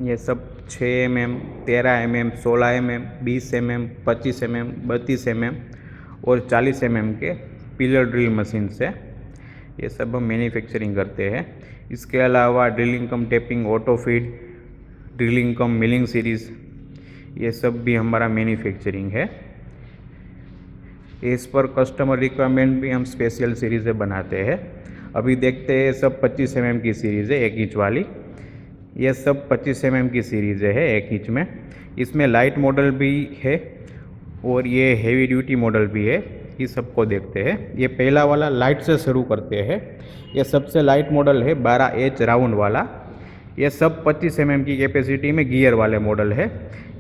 ये सब 6 mm, 13 mm, 16 mm, 20 mm, 25 mm, 32 mm और 40 mm के पिलर ड्रिल मशीन से ये सब हम मैन्युफैक्चरिंग करते हैं। इसके अलावा ड्रिलिंग कम टेपिंग, ऑटो फीड, ड्रिलिंग कम मिलिंग सीरीज़, ये सब भी हमारा मैन्युफैक्चरिंग है। इस पर कस्टमर रिक्वायरमेंट भी हम स्पेशल सीरीज़ें बनाते हैं। अभी देखते हैं सब 25 mm की सीरीज़ है, 1 इंच वाली। ये सब 25 mm की सीरीज़ है 1 इंच में। इसमें लाइट मॉडल भी है और ये हेवी ड्यूटी मॉडल भी है। इस सबको देखते हैं। ये पहला वाला लाइट से शुरू करते हैं। ये सबसे लाइट मॉडल है 12H राउंड वाला। ये सब 25 mm की कैपेसिटी में गियर वाले मॉडल है।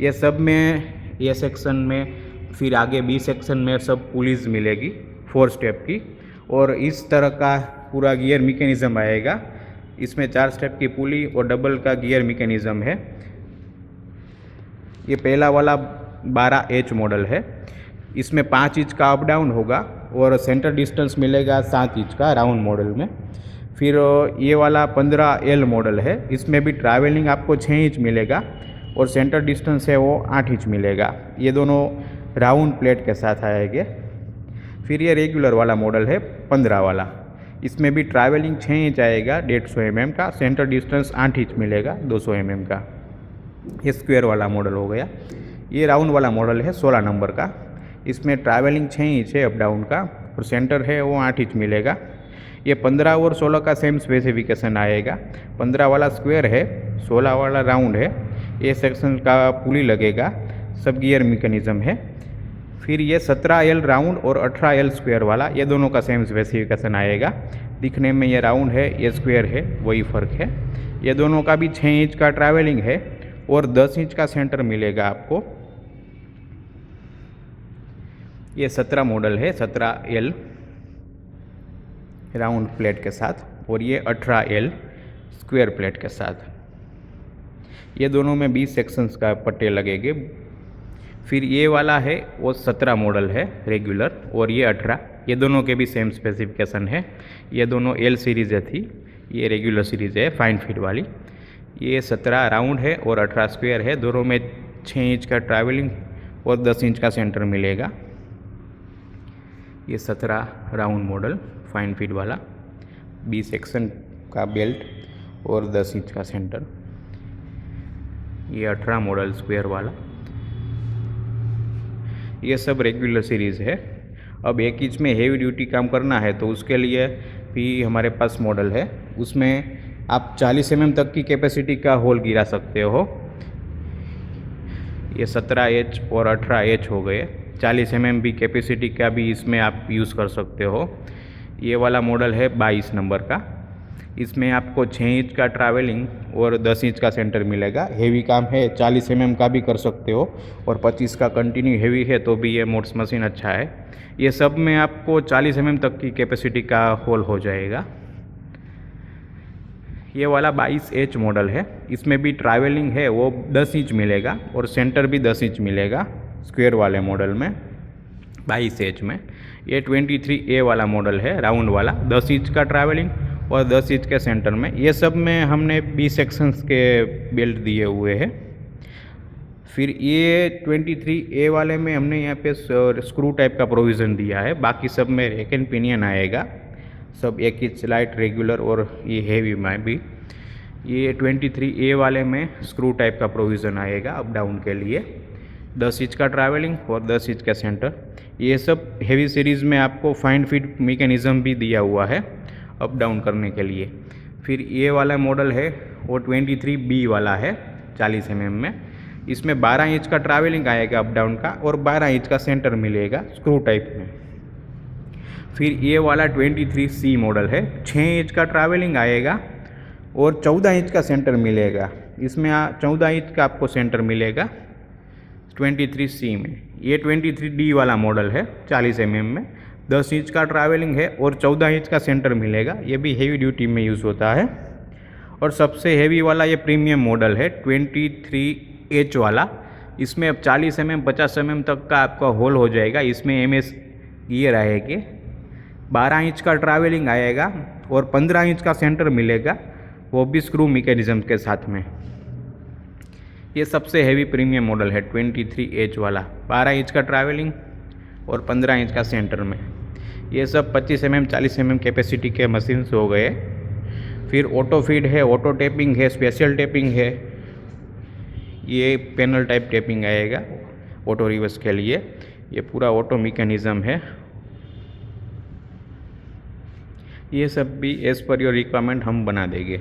ये सब में ए सेक्शन में, फिर आगे बी सेक्शन में सब पुलीज मिलेगी 4 स्टेप की, और इस तरह का पूरा गियर मैकेनिज़्म आएगा। इसमें 4 स्टेप की पुली और डबल का गियर मैकेनिज़्म है। ये पहला वाला 12H मॉडल है। इसमें 5 इंच का अप डाउन होगा और सेंटर डिस्टेंस मिलेगा 7 इंच का राउंड मॉडल में। फिर ये वाला 15L मॉडल है। इसमें भी ट्रैवलिंग आपको 6 इंच मिलेगा और सेंटर डिस्टेंस है वो 8 इंच मिलेगा। ये दोनों राउंड प्लेट के साथ आएंगे। फिर ये रेगुलर वाला मॉडल है 15 वाला। इसमें भी ट्रैवलिंग 6 इंच आएगा 150 mm का, सेंटर डिस्टेंस 8 इंच मिलेगा 200 mm का। ये स्क्वायर वाला मॉडल हो गया। ये राउंड वाला मॉडल है 16 नंबर का। इसमें ट्रैवलिंग 6 इंच है अप डाउन का और सेंटर है वो 8 इंच मिलेगा। ये 15 और 16 का सेम स्पेसिफिकेशन आएगा। 15 वाला स्क्वायर है, 16 वाला राउंड है। ये सेक्शन का पुली लगेगा, सब गियर मैकेनिज़्म है। फिर ये 17L राउंड और 18L स्क्वायर वाला, ये दोनों का सेम स्पेसिफिकेशन आएगा। दिखने में ये राउंड है, ये स्क्वायर है, वही फ़र्क है। ये दोनों का भी 6 इंच का ट्रैवलिंग है और 10 इंच का सेंटर मिलेगा आपको। ये 17 मॉडल है, 17L राउंड प्लेट के साथ, और ये 18L स्क्वायर प्लेट के साथ। ये दोनों में 20 सेक्शंस का पट्टे लगेंगे। फिर ये वाला है वो 17 मॉडल है रेगुलर, और ये 18। ये दोनों के भी सेम स्पेसिफिकेशन है। ये दोनों L सीरीज़ थी, ये रेगुलर सीरीज़ है फाइन फीट वाली। ये 17 राउंड है और 18 स्क्वायर है। दोनों में 6 इंच का ट्रैवलिंग और 10 इंच का सेंटर मिलेगा। ये 17 राउंड मॉडल फाइन फीट वाला, 20 सेक्शन का बेल्ट और 10 इंच का सेंटर। ये 18 मॉडल स्क्वायर वाला। ये सब रेगुलर सीरीज़ है। अब 1 इंच में हेवी ड्यूटी काम करना है तो उसके लिए भी हमारे पास मॉडल है। उसमें आप 40 mm तक की कैपेसिटी का होल गिरा सकते हो। ये 17H और 18H हो गए। 40 mm भी कैपेसिटी का भी इसमें आप यूज़ कर सकते हो। ये वाला मॉडल है 22 नंबर का। इसमें आपको 6 इंच का ट्रैवलिंग और 10 इंच का सेंटर मिलेगा। हेवी काम है 40 mm का भी कर सकते हो, और 25 का कंटिन्यू हेवी है तो भी ये मोड्स मशीन अच्छा है। ये सब में आपको 40 mm तक की कैपेसिटी का होल हो जाएगा। ये वाला 22H मॉडल है। इसमें भी ट्रैवलिंग है वो 10 इंच मिलेगा और सेंटर भी 10 इंच मिलेगा स्क्वायर वाले मॉडल में 22H में। ये 23A वाला मॉडल है राउंड वाला, 10 इंच का ट्रैवलिंग और 10 इंच के सेंटर में। ये सब में हमने 20 सेक्शंस के बेल्ट दिए हुए हैं। फिर ये 23A वाले में हमने यहाँ पे स्क्रू टाइप का प्रोविज़न दिया है। बाकी सब में रैक एंड पिनियन आएगा, सब 1 इंच लाइट रेगुलर और ये हेवी में भी। ये 23A वाले में स्क्रू टाइप का प्रोविज़न आएगा अप डाउन के लिए, 10 इंच का ट्रैवलिंग और 10 इंच का सेंटर। ये सब हेवी सीरीज़ में आपको फाइन फीट मैकेनिज़्म भी दिया हुआ है अप डाउन करने के लिए। फिर ये वाला मॉडल है वो 23B वाला है 40 mm में। इसमें 12 इंच का ट्रैवलिंग आएगा अप डाउन का और 12 इंच का सेंटर मिलेगा स्क्रू टाइप में। फिर ये वाला 23C मॉडल है, 6 इंच का ट्रैवलिंग आएगा और 14 इंच का सेंटर मिलेगा। इसमें 14 इंच का आपको सेंटर मिलेगा 23C में। ये 23D वाला मॉडल है 40 mm में, 10 इंच का ट्रैवलिंग है और 14 इंच का सेंटर मिलेगा। ये भी हेवी ड्यूटी में यूज़ होता है। और सबसे हेवी वाला ये प्रीमियम मॉडल है 23H वाला। इसमें अब 40 mm 50 mm तक का आपका होल हो जाएगा। इसमें MS गियर आएगी, 12 इंच का ट्रैवलिंग आएगा और 15 इंच का सेंटर मिलेगा, वो भी स्क्रू मैकेनिज़्म के साथ में। ये सबसे हैवी प्रीमियम मॉडल है 23H वाला, 12 इंच का ट्रैवलिंग और 15 इंच का सेंटर में। ये सब 25 mm 40 mm कैपेसिटी के मशीन्स हो गए। फिर ऑटो फीड है, ऑटो टेपिंग है, स्पेशल टेपिंग है, ये पैनल टाइप टेपिंग आएगा ऑटो रिवर्स के लिए। ये पूरा ऑटो मैकेनिज़्म है। ये सब भी एज़ पर योर रिक्वायरमेंट हम बना देंगे।